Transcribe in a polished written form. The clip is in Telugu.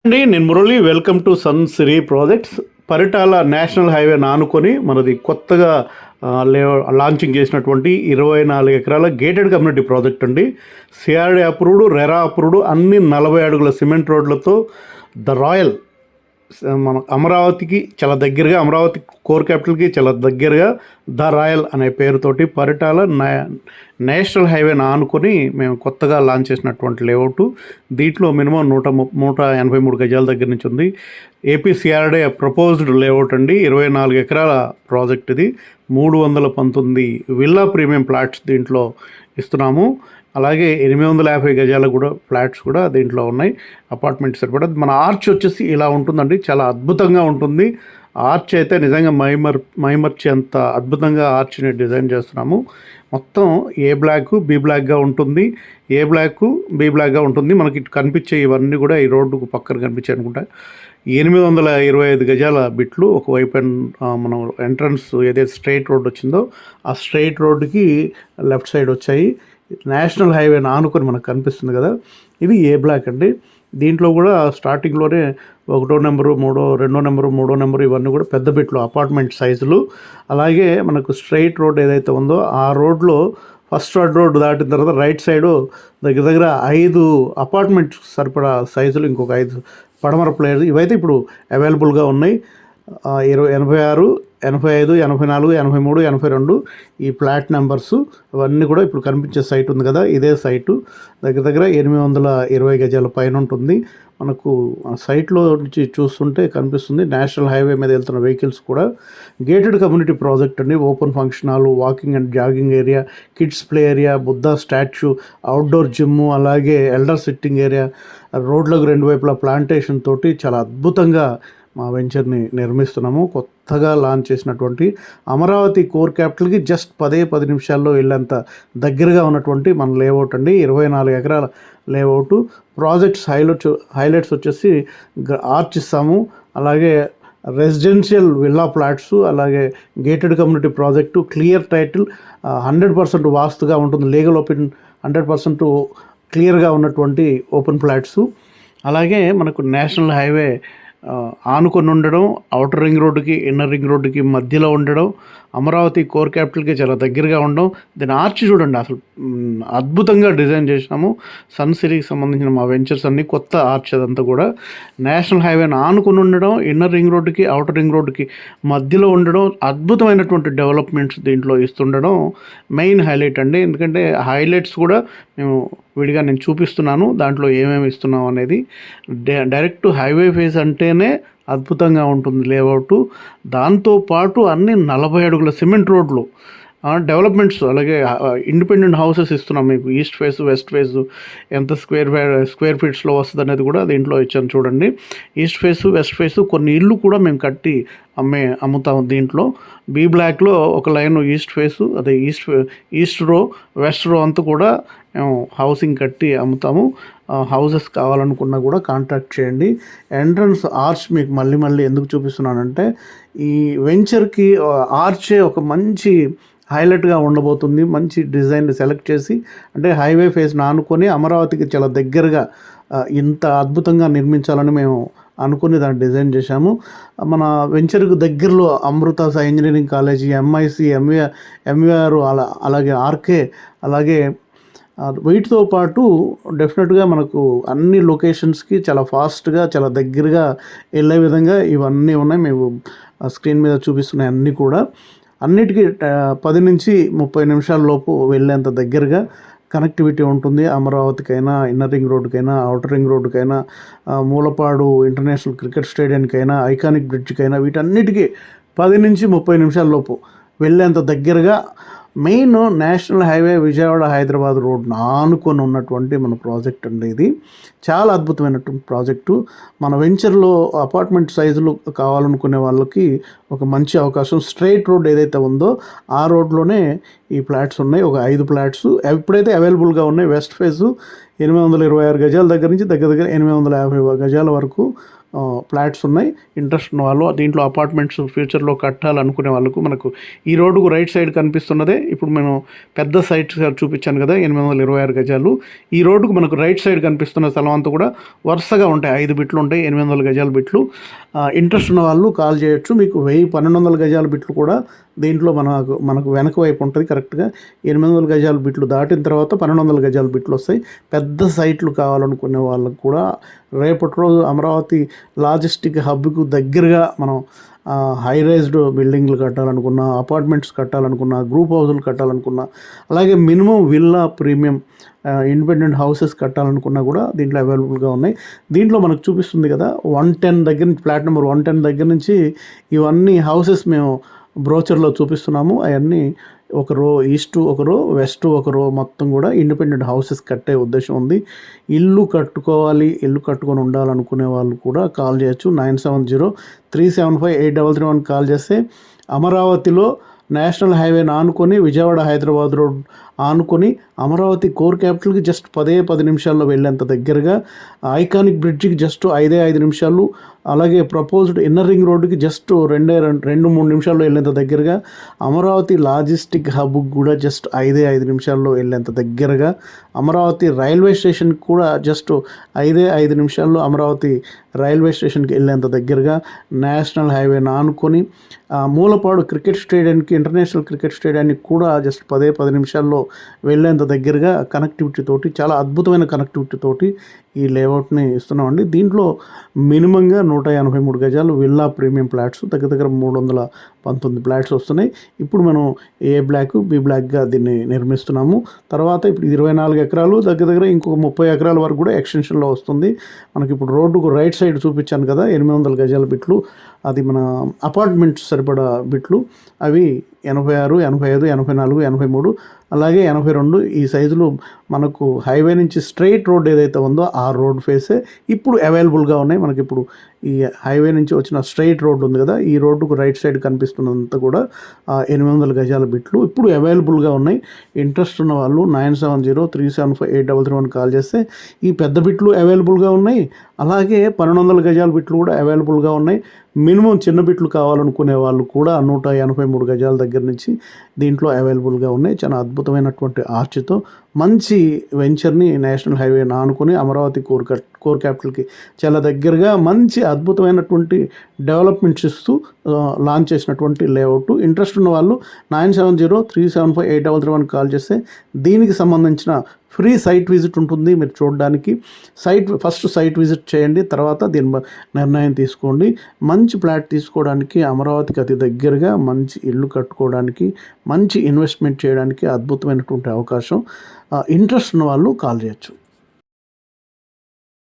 అండి నేను Murali welcome to Sun Siri projects. Paritala national highway ఆనుకొని మనది కొత్తగా లాంచింగ్ చేసినటువంటి 24 ఎకరాల గేటెడ్ కమ్యూనిటీ ప్రాజెక్ట్ అండి. సిఆర్డీ అప్రూవ్డ్, రెరా అప్రూవ్డ్, అన్ని 40 అడుగుల సిమెంట్ రోడ్లతో ద రాయల్ మన అమరావతికి చాలా దగ్గరగా, అమరావతి కోర్ క్యాపిటల్కి చాలా దగ్గరగా ద రాయల్ అనే పేరుతోటి పరిటాల నేషనల్ హైవేని ఆనుకొని మేము కొత్తగా లాంచ్ చేసినటువంటి లేఅవుట్. దీంట్లో మినిమం 183 గజాల దగ్గర నుంచి ఉంది. ఏపీసీఆర్డీ ప్రపోజ్డ్ లేఅవుట్ అండి. 24 ఎకరాల ప్రాజెక్ట్ ఇది. 319 విల్లా ప్రీమియం ప్లాట్స్ దీంట్లో ఇస్తున్నాము. అలాగే 850 గజాల కూడా ఫ్లాట్స్ కూడా దీంట్లో ఉన్నాయి. అపార్ట్మెంట్స్ సరిపడా. మన ఆర్చ్ వచ్చేసి ఇలా ఉంటుందండి, చాలా అద్భుతంగా ఉంటుంది. ఆర్చ్ అయితే నిజంగా మైమర్చి అంత అద్భుతంగా ఆర్చ్ని డిజైన్ చేస్తున్నాము. మొత్తం ఏ బ్లాక్ బి బ్లాక్గా ఉంటుంది. ఏ బ్లాక్ బి బ్లాక్గా ఉంటుంది. మనకి ఇటు కనిపించే ఇవన్నీ కూడా ఈ రోడ్డుకు పక్కన కనిపించాయి అనుకుంటా. 825 గజాల బిట్లు ఒకవైపు మనం ఎంట్రన్స్ ఏదైతే స్ట్రైట్ రోడ్ వచ్చిందో ఆ స్ట్రైట్ రోడ్డుకి లెఫ్ట్ సైడ్ వచ్చాయి. నేషనల్ హైవేని ఆనుకొని మనకు కనిపిస్తుంది కదా, ఇది ఏ బ్లాక్ అండి. దీంట్లో కూడా స్టార్టింగ్లోనే 1వ నెంబరు, 2వ నెంబరు, 3వ నెంబరు ఇవన్నీ కూడా పెద్ద బిట్లు అపార్ట్మెంట్ సైజులు. అలాగే మనకు స్ట్రైట్ రోడ్ ఏదైతే ఉందో ఆ రోడ్లో ఫస్ట్ రోడ్ దాటిన తర్వాత రైట్ సైడు దగ్గర 5 అపార్ట్మెంట్ సరిపడా సైజులు, ఇంకొక 5 పడమర ప్లేయర్స్ ఇవైతే ఇప్పుడు అవైలబుల్గా ఉన్నాయి. 86, 85, 84, 83, 82 ఈ ఫ్లాట్ నెంబర్స్ అవన్నీ కూడా ఇప్పుడు కనిపించే సైట్ ఉంది కదా, ఇదే సైటు. దగ్గర 820 గజాల పైన ఉంటుంది. మనకు సైట్లో నుంచి చూస్తుంటే కనిపిస్తుంది నేషనల్ హైవే మీద వెళ్తున్న వెహికల్స్ కూడా. గేటెడ్ కమ్యూనిటీ ప్రాజెక్ట్ అండి. Open function hall, walking and jogging area, kids play area, Buddha statue, outdoor gym, అలాగే ఎల్డర్ సిట్టింగ్ ఏరియా, రోడ్లకు 2 వైపులా ప్లాంటేషన్ తోటి చాలా అద్భుతంగా మా వెంచర్ని నిర్మిస్తున్నాము. కొత్తగా లాంచ్ చేసినటువంటి అమరావతి కోర్ క్యాపిటల్కి జస్ట్ 10 నిమిషాల్లో వెళ్ళేంత దగ్గరగా ఉన్నటువంటి మన లేఅవుట్ అండి. 24 ఎకరాల లేఅవుట్. ప్రాజెక్ట్స్ హైలైట్స్ వచ్చేసి ఆర్చ్ ఇస్తాము, అలాగే రెసిడెన్షియల్ విల్లా ఫ్లాట్స్, అలాగే gated community project, clear title, 100% వాస్తుగా ఉంటుంది. లీగల్ ఓపెన్ 100% క్లియర్గా ఉన్నటువంటి ఓపెన్ ఫ్లాట్స్. అలాగే మనకు నేషనల్ హైవే ఆనుకొని ఉండడం, అవుటర్ రింగ్ రోడ్డుకి ఇన్నర్ రింగ్ రోడ్డుకి మధ్యలో ఉండడం, అమరావతి కోర్ క్యాపిటల్కి చాలా దగ్గరగా ఉండడం. దీని ఆర్చ్ చూడండి, అసలు అద్భుతంగా డిజైన్ చేసినాము. సన్ సిరీకి సంబంధించిన మా వెంచర్స్ అన్నీ కొత్త ఆర్చ్ అదంతా కూడా. నేషనల్ హైవేని ఆనుకొని ఉండడం, ఇన్నర్ రింగ్ రోడ్డుకి అవుటర్ రింగ్ రోడ్డుకి మధ్యలో ఉండడం, అద్భుతమైనటువంటి డెవలప్మెంట్స్ దీంట్లో ఇస్తుండడం మెయిన్ హైలైట్ అండి. ఎందుకంటే హైలైట్స్ కూడా మేము విడిగా నేను చూపిస్తున్నాను, దాంట్లో ఏమేమి ఇస్తున్నాం అనేది. డైరెక్ట్ హైవే ఫేస్ అంటేనే అద్భుతంగా ఉంటుంది లేఅవుట్. దాంతోపాటు అన్ని 40 అడుగుల సిమెంట్ రోడ్లు, డెవలప్మెంట్స్, అలాగే ఇండిపెండెంట్ హౌసెస్ ఇస్తున్నాం మీకు. ఈస్ట్ ఫేస్, వెస్ట్ ఫేస్ ఎంత స్క్వేర్ ఫీట్స్లో వస్తుంది అనేది కూడా దీంట్లో ఇచ్చాను చూడండి. ఈస్ట్ ఫేసు, వెస్ట్ ఫేసు కొన్ని ఇల్లు కూడా మేము కట్టి అమ్ముతాము దీంట్లో. బి బ్లాక్లో ఒక లైన్ ఈస్ట్ ఫేసు, అదే ఈస్ట్ రో, వెస్ట్ రో అంతా కూడా మేము హౌసింగ్ కట్టి అమ్ముతాము. హౌసెస్ కావాలనుకున్నా కూడా కాంటాక్ట్ చేయండి. ఎంట్రన్స్ ఆర్చ్ మీకు మళ్ళీ ఎందుకు చూపిస్తున్నానంటే, ఈ వెంచర్కి ఆర్చే ఒక మంచి హైలైట్గా ఉండబోతుంది. మంచి డిజైన్ సెలెక్ట్ చేసి, అంటే హైవే ఫేస్ని ఆనుకొని అమరావతికి చాలా దగ్గరగా ఇంత అద్భుతంగా నిర్మించాలని మేము అనుకుని దాన్ని డిజైన్ చేశాము. మన వెంచర్కు దగ్గరలో అమృత ఇంజనీరింగ్ కాలేజీ, ఎంఐసి, ఎంవిఆర్, అలాగే ఆర్కే, అలాగే వీటితో పాటు డెఫినెట్గా మనకు అన్ని లొకేషన్స్కి చాలా ఫాస్ట్గా, చాలా దగ్గరగా వెళ్ళే విధంగా ఇవన్నీ ఉన్నాయి. మేము స్క్రీన్ మీద చూపిస్తున్నాయి అన్నీ కూడా. అన్నిటికీ 10 నుంచి 30 నిమిషాల లోపు వెళ్ళేంత దగ్గరగా కనెక్టివిటీ ఉంటుంది. అమరావతికైనా, ఇన్నర్ రింగ్ రోడ్డుకైనా, అవుటర్ రింగ్ రోడ్డుకైనా, మూలపాడు ఇంటర్నేషనల్ క్రికెట్ స్టేడియంకైనా, ఐకానిక్ బ్రిడ్జ్కైనా, వీటన్నిటికీ 10 నుంచి 30 నిమిషాల లోపు వెళ్ళేంత దగ్గరగా main national highway Vijayawada Hyderabad road ఆనుకొని ఉన్నటువంటి మన ప్రాజెక్ట్ అండి. ఇది చాలా అద్భుతమైనటువంటి ప్రాజెక్టు. మన వెంచర్లో అపార్ట్మెంట్ సైజులు కావాలనుకునే వాళ్ళకి ఒక మంచి అవకాశం. స్ట్రైట్ రోడ్ ఏదైతే ఉందో ఆ రోడ్లోనే ఈ ఫ్లాట్స్ ఉన్నాయి. ఒక 5 ఫ్లాట్స్ ఎప్పుడైతే అవైలబుల్గా ఉన్నాయి. వెస్ట్ ఫేసు 826 గజాల దగ్గర నుంచి దగ్గర 850 గజాల వరకు ఫ్లాట్స్ ఉన్నాయి. ఇంట్రెస్ట్ ఉన్న వాళ్ళు దీంట్లో అపార్ట్మెంట్స్ ఫ్యూచర్లో కట్టాలనుకునే వాళ్ళకు మనకు ఈ రోడ్డుకు రైట్ సైడ్ కనిపిస్తున్నదే ఇప్పుడు నేను పెద్ద సైట్ చూపించాను కదా 826 గజాలు. ఈ రోడ్డుకు మనకు రైట్ సైడ్ కనిపిస్తున్న స్థలం అంతా కూడా వరుసగా ఉంటాయి, 5 బిట్లు ఉంటాయి, 800 గజాల బిట్లు. ఇంట్రెస్ట్ ఉన్న వాళ్ళు కాల్ చేయొచ్చు. మీకు 1200 గజాల బిట్లు కూడా దీంట్లో మనకు వెనక వైపు ఉంటుంది. కరెక్ట్గా 800 గజాల బిట్లు దాటిన తర్వాత 1200 గజాల బిట్లు వస్తాయి. పెద్ద సైట్లు కావాలనుకునే వాళ్ళకు కూడా రేపటి రోజు అమరావతి లాజిస్టిక్ హబ్కు దగ్గరగా మనం హై రైజ్డ్ బిల్డింగ్లు కట్టాలనుకున్నా, అపార్ట్మెంట్స్ కట్టాలనుకున్నా, గ్రూప్ హౌజులు కట్టాలనుకున్నా, అలాగే minimum villa premium independent houses కట్టాలనుకున్నా కూడా దీంట్లో అవైలబుల్గా ఉన్నాయి. దీంట్లో మనకు చూపిస్తుంది కదా 110 దగ్గర నుంచి, ఫ్లాట్ నెంబర్ 110 దగ్గర నుంచి ఇవన్నీ హౌసెస్ మేము బ్రోచర్లో చూపిస్తున్నాము. అవన్నీ ఒక రో ఈస్ట్, ఒక రో వెస్ట్, ఒక రో మొత్తం కూడా ఇండిపెండెంట్ హౌసెస్ కట్టే ఉద్దేశం ఉంది. ఇల్లు కట్టుకొని ఉండాలనుకునే వాళ్ళు కూడా కాల్ చేయొచ్చు. 9703758331 కాల్ చేస్తే అమరావతిలో నేషనల్ హైవేని ఆనుకొని విజయవాడ హైదరాబాద్ రోడ్ ఆనుకొని అమరావతి కోర్ క్యాపిటల్కి జస్ట్ 10 నిమిషాల్లో వెళ్ళేంత దగ్గరగా, ఐకానిక్ బ్రిడ్జికి జస్ట్ 5 నిమిషాలు, అలాగే ప్రపోజ్డ్ ఇన్నర్ రింగ్ రోడ్డుకి జస్ట్ 2-3 నిమిషాల్లో వెళ్ళేంత దగ్గరగా, అమరావతి లాజిస్టిక్ హబ్కి కూడా జస్ట్ 5 నిమిషాల్లో వెళ్ళేంత దగ్గరగా, అమరావతి రైల్వే స్టేషన్కి కూడా జస్ట్ 5 నిమిషాల్లో అమరావతి రైల్వే స్టేషన్కి వెళ్ళేంత దగ్గరగా, నేషనల్ హైవేని ఆనుకొని మూలపాడు క్రికెట్ స్టేడియానికి, ఇంటర్నేషనల్ క్రికెట్ స్టేడియానికి కూడా జస్ట్ 10 నిమిషాల్లో వెళ్ళేంత దగ్గరగా కనెక్టివిటీ తోటి, చాలా అద్భుతమైన కనెక్టివిటీ తోటి ఈ లేఅవుట్ని ఇస్తున్నామండి. దీంట్లో మినిమంగా 183 గజాలు విల్లా ప్రీమియం ఫ్లాట్స్, దగ్గర 319 ఫ్లాట్స్ వస్తున్నాయి. ఇప్పుడు మనం ఏ బ్లాక్, బి బ్లాక్గా దీన్ని నిర్మిస్తున్నాము. తర్వాత ఇప్పుడు 24 ఎకరాలు, దగ్గర ఇంకొక 30 ఎకరాల వరకు కూడా ఎక్స్టెన్షన్లో వస్తుంది. మనకి ఇప్పుడు రోడ్డుకు రైట్ సైడ్ చూపించాను కదా 800 గజాల బిట్లు, అది మన అపార్ట్మెంట్స్ సరిపడా బిట్లు. అవి 86, 85, 84, 83, అలాగే 82 ఈ సైజులు మనకు హైవే నుంచి స్ట్రైట్ రోడ్ ఏదైతే ఉందో ఆ రోడ్ ఫేసే ఇప్పుడు అవైలబుల్గా ఉన్నాయి. మనకి ఇప్పుడు ఈ హైవే నుంచి వచ్చిన స్ట్రైట్ రోడ్ ఉంది కదా, ఈ రోడ్డుకు రైట్ సైడ్ కనిపిస్తున్నంత కూడా 800 గజాల బిట్లు ఇప్పుడు అవైలబుల్గా ఉన్నాయి. ఇంట్రెస్ట్ ఉన్న వాళ్ళు 9703758331 కాల్ చేస్తే ఈ పెద్ద బిట్లు అవైలబుల్గా ఉన్నాయి, అలాగే 1200 గజాల బిట్లు కూడా అవైలబుల్గా ఉన్నాయి. మినిమం చిన్న బిట్లు కావాలనుకునే వాళ్ళు కూడా 183 గజాల దగ్గర నుంచి దీంట్లో అవైలబుల్గా ఉన్నాయి. చాలా అద్భుతమైనటువంటి ఆర్చ్తో మంచి వెంచర్ని నేషనల్ హైవే ఆనుకొని అమరావతి కోర్ క్యాపిటల్కి చాలా దగ్గరగా మంచి అద్భుతమైనటువంటి డెవలప్మెంట్స్ ఇస్తూ లాంచ్ చేసినటువంటి లేఅవుట్. ఇంట్రెస్ట్ ఉన్న వాళ్ళు 9703758331 కాల్ చేస్తే దీనికి సంబంధించిన ఫ్రీ సైట్ విజిట్ ఉంటుంది. మీరు చూడడానికి ఫస్ట్ సైట్ విజిట్ చేయండి, తర్వాత దీని నిర్ణయం తీసుకోండి. మంచి ఫ్లాట్ తీసుకోవడానికి అమరావతికి అతి దగ్గరగా మంచి ఇల్లు కట్టుకోవడానికి, మంచి ఇన్వెస్ట్మెంట్ చేయడానికి అద్భుతమైనటువంటి అవకాశం. ఇంట్రెస్ట్ ఉన్న వాళ్ళు కాల్ చేయొచ్చు.